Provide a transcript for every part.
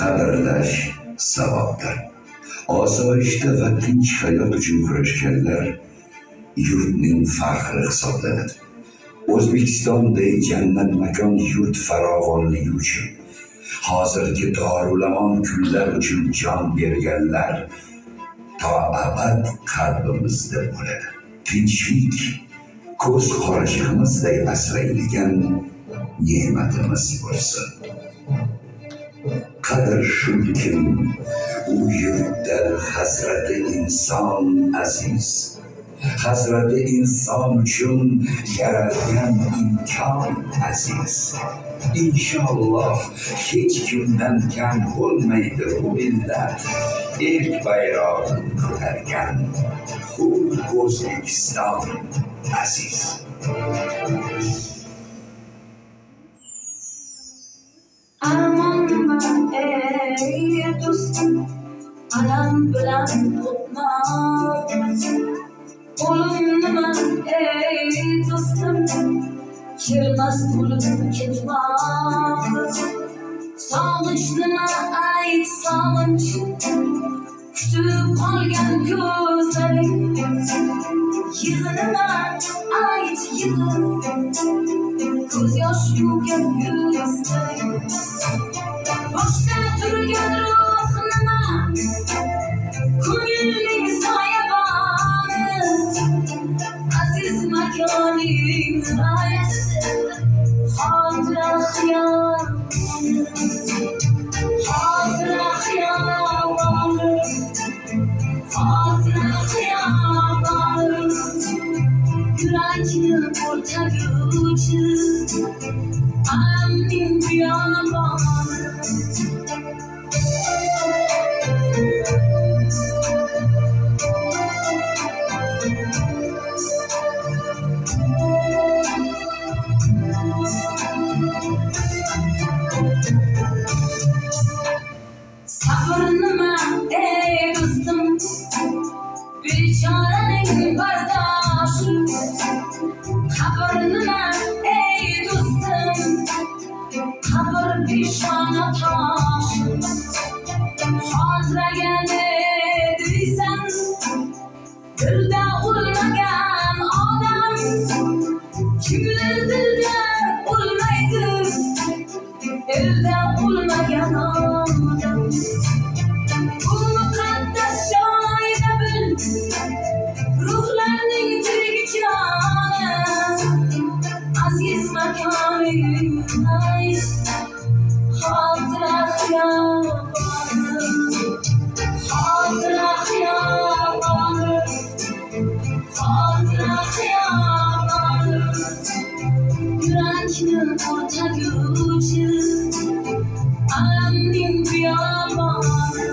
qadrlash savobdir. Osoyishta va tinch hayot uchun kurashganlar yurtning faxri hisoblanadi. O'zbekistonday jannat makon yurt farovonligi uchun, hozirgi Dorulamon kunlar uchun jon berganlar to abad qalbimizda bo'ladi. Tinchlik ko'z qorashig'imizday asraydigan ne'matimiz bo'lsin. Qadr shulkim u yurtda hazrati inson aziz, hazrati inson uchun yaralgan imkon aziz. İnşallah hech kimdan kam bo'lmaydi bu millat, ilk bayrog'ini ko'targan xuddi O'zbekiston aziz. Amanma ey do'stim, alam bilan o'tma. O'lim nima ey do'stim, kelmas bo'lib ketma. Sog'inch nima ayt sog'inch, kutib qolgan ko'zlaring. Yig'i nima ayt yig'i, ko'z yosh yuvgan yuzlaring. Boshda turgan ruh nima, ko'ngilning soyaboni. Aziz makoning ayt, xotira xiyoboni, xotira xiyoboni, xotira xiyoboni. Yurakni o'rtaguvchi alamning biyoboni. Sabr nima ey do'stim, bechoraning bardoshi. Qabr nima ey do'stim, qabr peshona toshi. Xotiraga ne deysan, dilda o'lmagan odam. Kimlar dilda o'lmaydi, elda o'lmagan odam. Bu muqaddas joyda bil, ruhlarning tirik joni. Aziz makoning ayt, xotira xiyoboni, xotira xiyoboni, xotira xiyoboni. Yurakni o'rtaguvchi alamning biyoboni.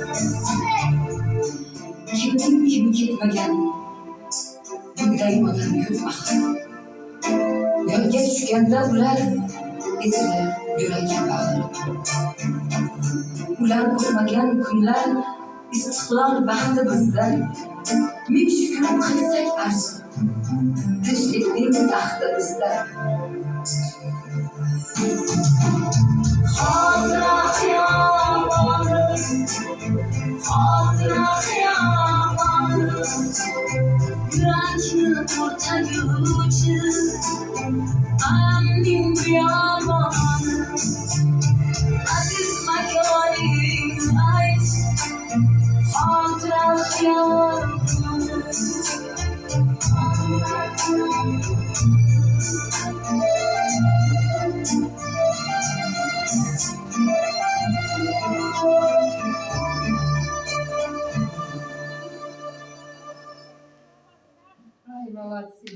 Kimning kimi ketmagan bunday odam yo'q axir. Yonga tushganda ular ezilar yurak bag'ri. Ular ko'rmagan kunlar istiqlol baxti bizda. Ming shukr qilsak arzon, tinchlikning taxti bizda. Xotira xiyoboni, xotira xiyoboni. Yurakni o'rtaguvchi alamning biyoboni. Aziz makoning ayt, xotira xiyoboni. Молодцы.